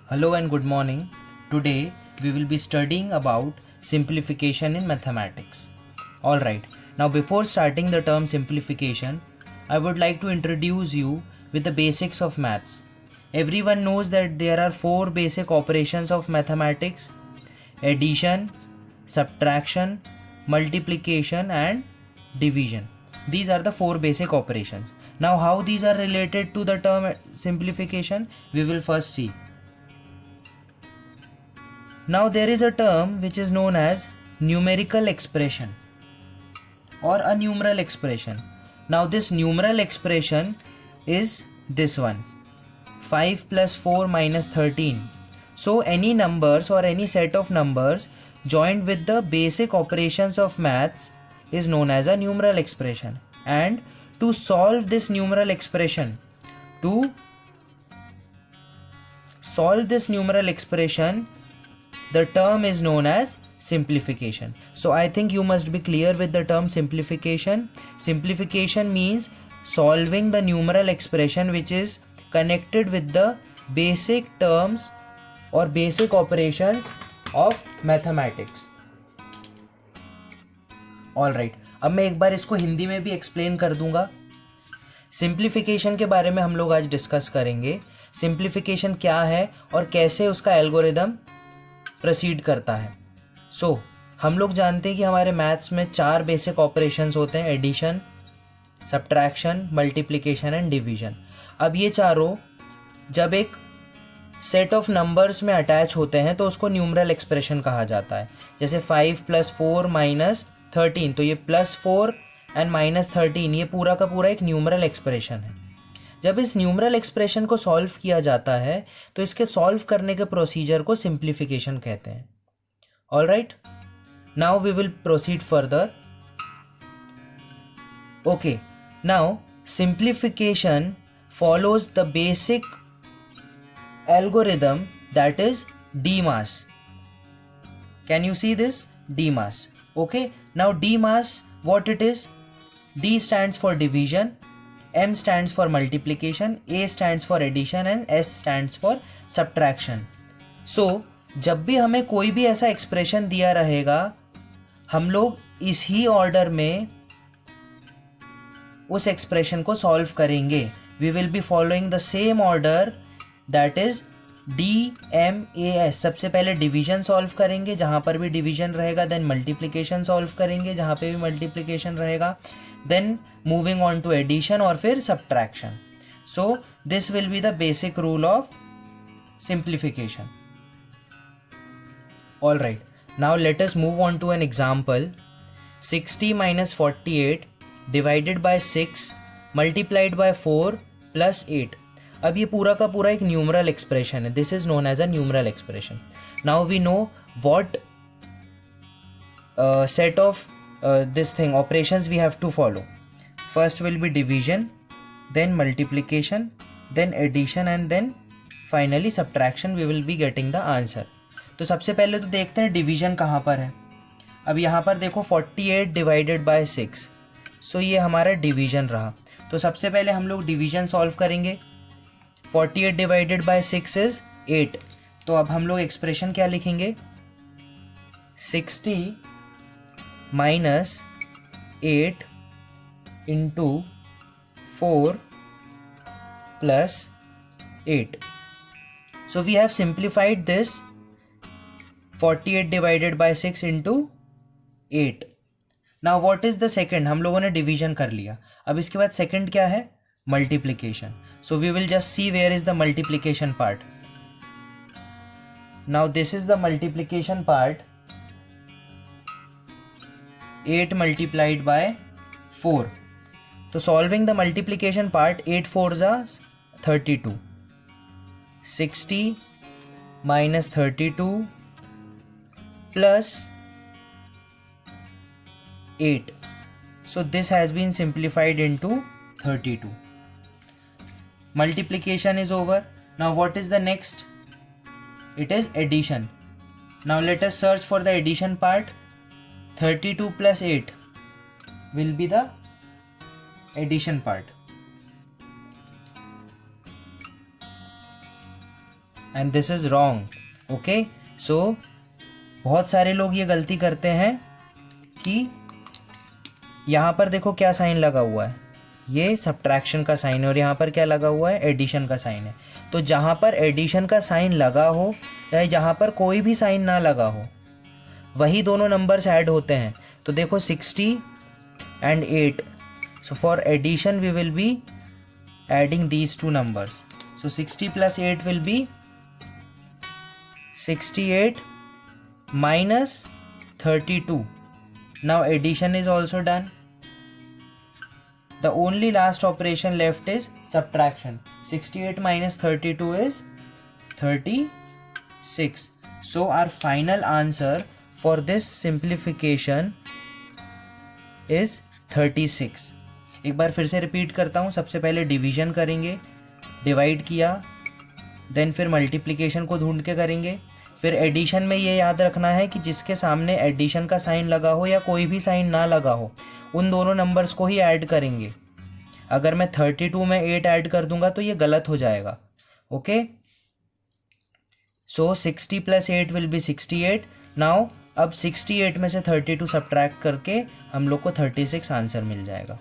Hello and good morning. Today we will be studying about simplification in mathematics. Alright, now before starting the term simplification, I would like to introduce you with the basics of maths. Everyone knows that there are four basic operations of mathematics: addition, subtraction, multiplication and division. These are the four basic operations. Now how these are related to the term simplification, we will first see. Now there is a term which is known as numerical expression or a numeral expression. Now this numeral expression is this one, 5 plus 4 minus 13. So any numbers or any set of numbers joined with the basic operations of maths is known as a numeral expression. And to solve this numeral expression, the term is known as simplification. So I think you must be clear with the term simplification. Simplification means solving the numeral expression which is connected with the basic terms or basic operations of mathematics. Alright, अब मैं एक बार इसको हिंदी में भी explain कर दूंगा. Simplification के बारे में हम लोग आज डिस्कस करेंगे. सिंप्लीफिकेशन क्या है और कैसे उसका एल्गोरिदम प्रोसीड करता है. हम लोग जानते हैं कि हमारे मैथ्स में चार बेसिक ऑपरेशंस होते हैं: addition, subtraction, multiplication and division. अब ये चारों जब एक सेट ऑफ नंबर्स में अटैच होते हैं तो उसको न्यूमरल एक्सप्रेशन कहा जाता है. जैसे 5 प्लस 4 माइनस 13, तो ये प्लस 4 एंड माइनस 13 ये पूरा का पूरा एक न्यूमरल एक्सप्रेशन है. जब इस न्यूमरल एक्सप्रेशन को सॉल्व किया जाता है तो इसके सॉल्व करने के प्रोसीजर को सिंप्लीफिकेशन कहते हैं. Alright, now we will proceed further. Okay, now simplification follows the basic algorithm, that is DMAS. Can you see this? DMAS. Okay, now DMAS, what it is? D stands for division, M stands for multiplication, A stands for addition and S stands for subtraction. So जब भी हमें कोई भी ऐसा expression दिया रहेगा हम लोग इस ही ऑर्डर में उस एक्सप्रेशन को सॉल्व करेंगे. We will be following the same order, that is DMAS. सबसे पहले डिवीजन सॉल्व करेंगे, जहाँ पर भी डिवीजन रहेगा. देन मल्टीप्लिकेशन सॉल्व करेंगे, जहाँ पे भी मल्टीप्लिकेशन रहेगा. Then moving on to addition और फिर subtraction. So this will be the basic rule of simplification. All right, now let us move on to an example. 60 minus 48 divided by 6 multiplied by 4 plus 8. अब ये पूरा का पूरा एक numeral expression है. This is known as a numeral expression. Now we know what set of this thing operations we have to follow. First will be division, then multiplication, then addition and then finally subtraction. We will be getting the answer. तो सबसे पहले तो देखते हैं division कहाँ पर है. अब यहाँ पर देखो 48 डिवाइडेड बाय 6. सो ये हमारा डिवीजन रहा. तो सबसे पहले हम लोग डिवीजन सॉल्व करेंगे. 48 डिवाइडेड बाय 6 इज 8. तो अब हम लोग एक्सप्रेशन क्या लिखेंगे? 60 minus 8 into 4 plus 8. So we have simplified this 48 divided by 6 into 8. Now what is the second? हम लोगों ने डिवीजन कर लिया. अब इसके बाद सेकंड क्या है? Multiplication. So we will just see where is the multiplication part. Now this is the multiplication part. 8 multiplied by 4. तो सॉल्विंग द मल्टीप्लिकेशन पार्ट, 8 4 जा 32. 60 minus 32 plus 8. So this has been simplified into 32. Multiplication is over. Now what is the next? It is addition. Now let us search for the addition part. 32 plus 8 will be the addition part. And this is wrong. Okay, so बहुत सारे लोग ये गलती करते हैं कि यहाँ पर देखो क्या साइन लगा हुआ है, ये सब्ट्रैक्शन का साइन है, और यहाँ पर क्या लगा हुआ है, एडिशन का साइन है। तो जहाँ पर एडिशन का साइन लगा हो या जहाँ पर कोई भी साइन ना लगा हो, वही दोनों नंबर्स ऐड होते हैं। तो देखो 60 and 8, so for addition we will be adding these two numbers. So 60 plus 8 will be 68 minus 32. Now addition is also done. The only last operation left is subtraction. 68 minus 32 is 36. So our final answer for this simplification is 36. एक बार फिर से repeat करता हूँ। सबसे पहले division करेंगे, divide किया, then फिर मल्टीप्लिकेशन को ढूंढ के करेंगे। फिर एडिशन में ये याद रखना है कि जिसके सामने एडिशन का साइन लगा हो या कोई भी साइन ना लगा हो, उन दोनों नंबर्स को ही ऐड करेंगे। अगर मैं 32 में 8 ऐड कर दूंगा तो ये गलत हो जाएगा। Okay, so 60 plus 8 will be 68। Now अब 68 में से 32 सब्ट्रैक्ट करके हम लोग को 36 आंसर मिल जाएगा।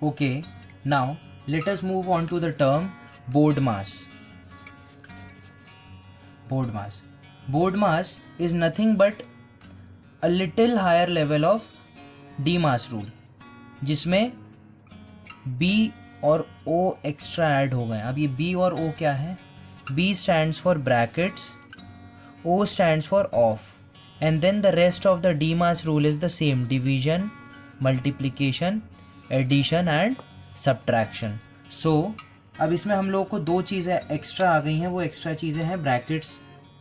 Okay, now let us move on to the term BODMAS. BODMAS is nothing but a little higher level of DMAS rule, जिसमें B और O एक्स्ट्रा ऐड हो गए। अब ये B और O क्या है? B stands for brackets, O stands for off, and then the rest of the D mass rule is the same: division, multiplication, addition and subtraction. So अब इसमें हम लोग को दो चीज़ें एक्स्ट्रा आ गई हैं, वो एक्स्ट्रा चीज़ें हैं ब्रैकेट्स,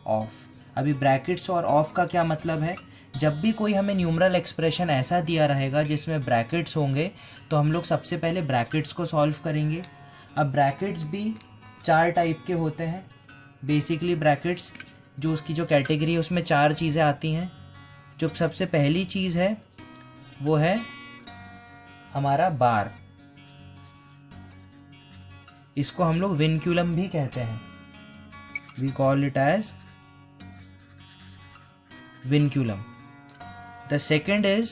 ऑफ। अभी ब्रैकेट्स और ऑफ का क्या मतलब है? जब भी कोई हमें न्यूमरल एक्सप्रेशन ऐसा दिया रहेगा जिसमें ब्रैकेट्स होंगे, तो हम लोग सबसे पहले ब्रैकेट्स को सॉल्व करेंगे। अब ब्रैकेट्स भी 4 टाइप के होते हैं। बेसिकली ब्रैकेट्स जो उसकी जो कैटेगरी है उसमें 4 चीज़ें आती हैं। जो सबसे पहली चीज़ है वो है हमारा बार, इसको हम लोग विनक्यूलम भी कहते हैं। We call it as vinculum. The second is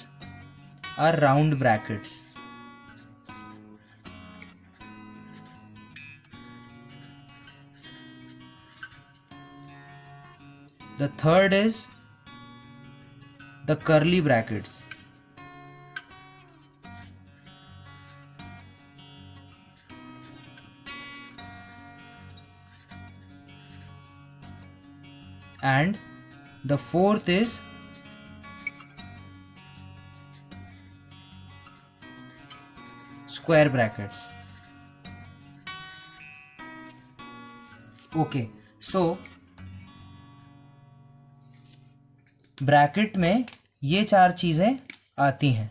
our round brackets. The third is the curly brackets. And the fourth is square brackets. Okay, so bracket में ये 4 चीजें आती हैं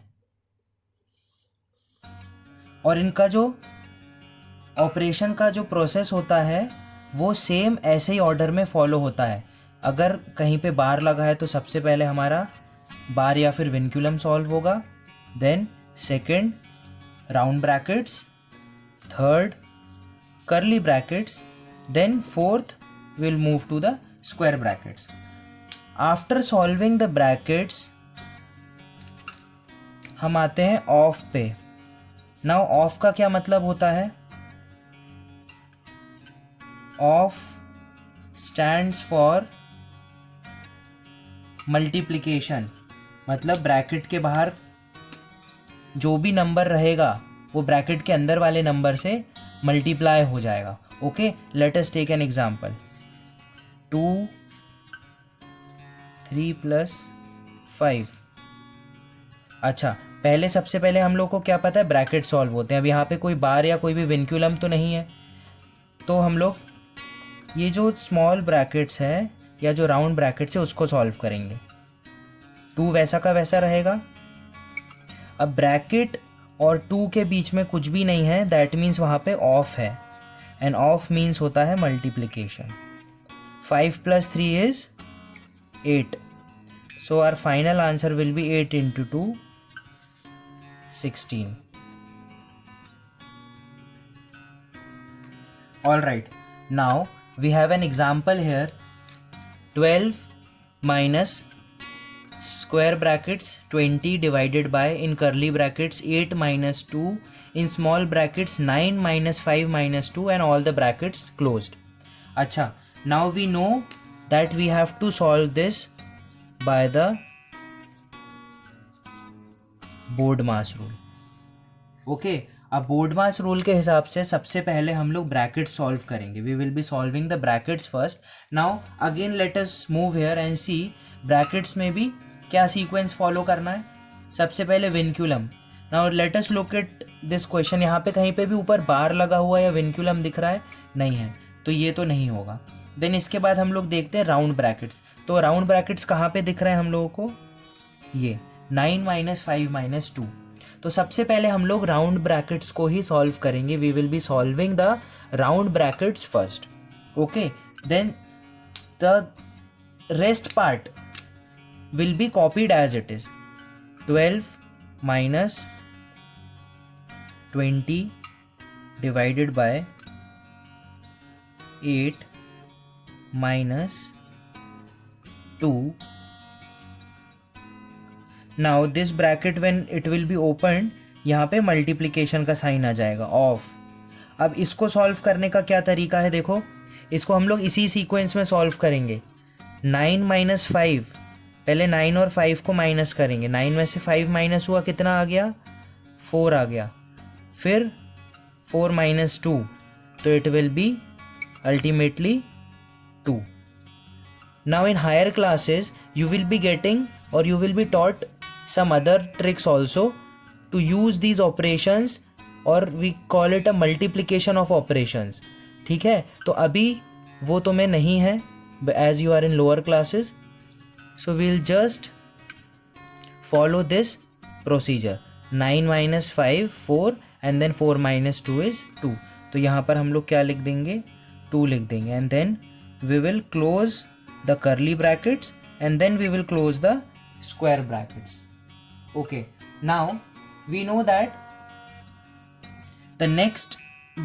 और इनका जो ऑपरेशन का जो प्रोसेस होता है वो सेम ऐसे ही ऑर्डर में फॉलो होता है। अगर कहीं पे बार लगा है तो सबसे पहले हमारा बार या फिर विनक्यूलम सॉल्व होगा, then second round brackets, third curly brackets, then fourth we'll move to the square brackets. After solving the brackets हम आते हैं ऑफ पे। Now ऑफ का क्या मतलब होता है? ऑफ stands for multiplication, मतलब ब्रैकेट के बाहर जो भी नंबर रहेगा वो ब्रैकेट के अंदर वाले नंबर से मल्टीप्लाई हो जाएगा। Okay, let us take an example. 2 3 plus 5। अच्छा, पहले सबसे पहले हम लोग को क्या पता है? ब्रैकेट सॉल्व होते हैं। अब यहाँ पे कोई बार या कोई भी विनक्यूलम तो नहीं है, तो हम लोग ये जो स्मॉल ब्रैकेट्स है या जो राउंड ब्रैकेट्स है उसको सॉल्व करेंगे। 2 वैसा का वैसा रहेगा। अब ब्रैकेट और 2 के बीच में कुछ भी नहीं है, दैट मीन्स वहाँ पे ऑफ है, एंड ऑफ मीन्स होता है multiplication. 5 plus 3 is 8, so our final answer will be 8 into 2 16। All right, now we have an example here, 12 minus square brackets 20 divided by in curly brackets 8 minus 2 in small brackets 9 minus 5 minus 2 and all the brackets closed. अच्छा, now we know that we have to solve this by the BODMAS rule. Okay, अब BODMAS rule के हिसाब से सबसे पहले हम लोग brackets solve करेंगे. We will be solving the brackets first. Now again let us move here and see brackets में भी क्या सीक्वेंस फॉलो करना है. सबसे पहले vinculum. Now let us look at this question. यहाँ पे कहीं पे भी ऊपर बार लगा हुआ या विनक्यूलम दिख रहा है? नहीं है, तो ये तो नहीं होगा. देन इसके बाद हम लोग देखते हैं राउंड ब्रैकेट्स. तो राउंड ब्रैकेट्स कहाँ पे दिख रहे हैं हम लोगों को? ये 9 माइनस 5 माइनस 2. तो सबसे पहले हम लोग राउंड ब्रैकेट्स को ही सॉल्व करेंगे. We will be solving the round brackets first. Okay, then the rest part will be copied as it is. 12 minus 20 divided by 8 minus 2. Now this bracket when it will be opened, यहाँ पे multiplication का sign आ जाएगा of. अब इसको solve करने का क्या तरीका है? देखो, इसको हम लोग इसी सीक्वेंस में सॉल्व करेंगे. 9 माइनस 5, पहले 9 और 5 को माइनस करेंगे. 9 में से 5 माइनस हुआ, कितना आ गया? 4 आ गया. फिर 4 माइनस 2, तो it will be ultimately 2. Now in higher classes you will be getting और you will be taught some other tricks also to use these operations, और we call it a multiplication of operations. ठीक है, तो अभी वो तो में नहीं है as you are in lower classes. So we'll just follow this procedure. 9 minus 5 4 and then 4 minus 2 is 2. तो यहाँ पर हम लोग क्या लिख देंगे? 2 लिख देंगे. And then we will close the curly brackets and then we will close the square brackets. Okay. Now we know that the next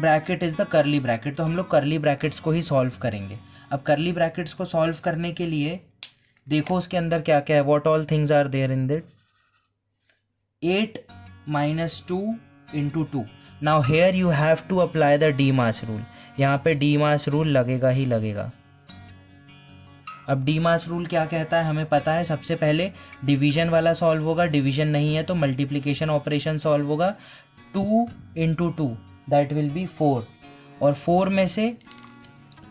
bracket is the curly bracket. तो हम लोग curly brackets को ही solve करेंगे. अब curly brackets को solve करने के लिए देखो उसके अंदर क्या क्या है. What all things are there in that? 8 minus 2 into 2. Now here you have to apply the DMAS rule. यहाँ पे DMAS रूल लगेगा ही लगेगा. अब DMAS रूल क्या कहता है हमें पता है. सबसे पहले डिवीजन वाला सॉल्व होगा, डिवीजन नहीं है तो मल्टीप्लिकेशन ऑपरेशन सॉल्व होगा. 2 इंटू 2 दैट विल बी 4, और 4 में से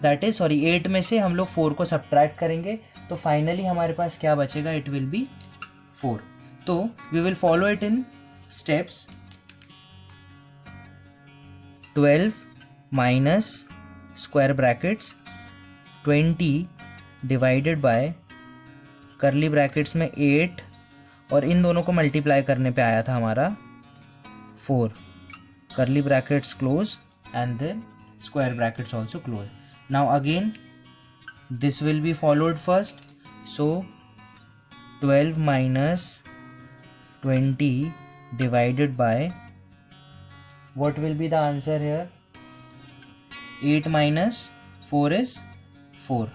दैट इज 8 में से हम लोग 4 को सब्ट्रैक्ट करेंगे, तो फाइनली हमारे पास क्या बचेगा? It will be 4. तो we will follow it in steps. 12 minus square brackets 20 divided by curly brackets में 8, और इन दोनों को मल्टीप्लाई करने पे आया था हमारा 4. Curly brackets close and then square brackets also close. Now again this will be followed first. So 12 minus 20 divided by, what will be the answer here? 8 minus 4 is 4,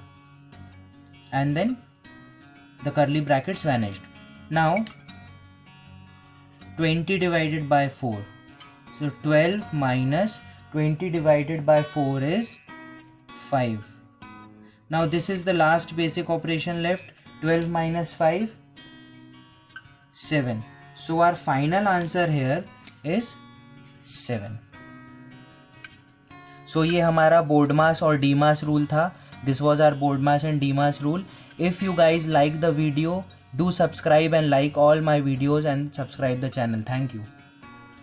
and then the curly brackets vanished. Now 20 divided by 4, so 12 minus 20 divided by 4 is 5. Now this is the last basic operation left. 12 minus 5, 7. So our final answer here is 7. So ये हमारा BODMAS और DMAS rule था. This was our BODMAS and DMAS rule. If you guys like the video, do subscribe and like all my videos and subscribe the channel. Thank you.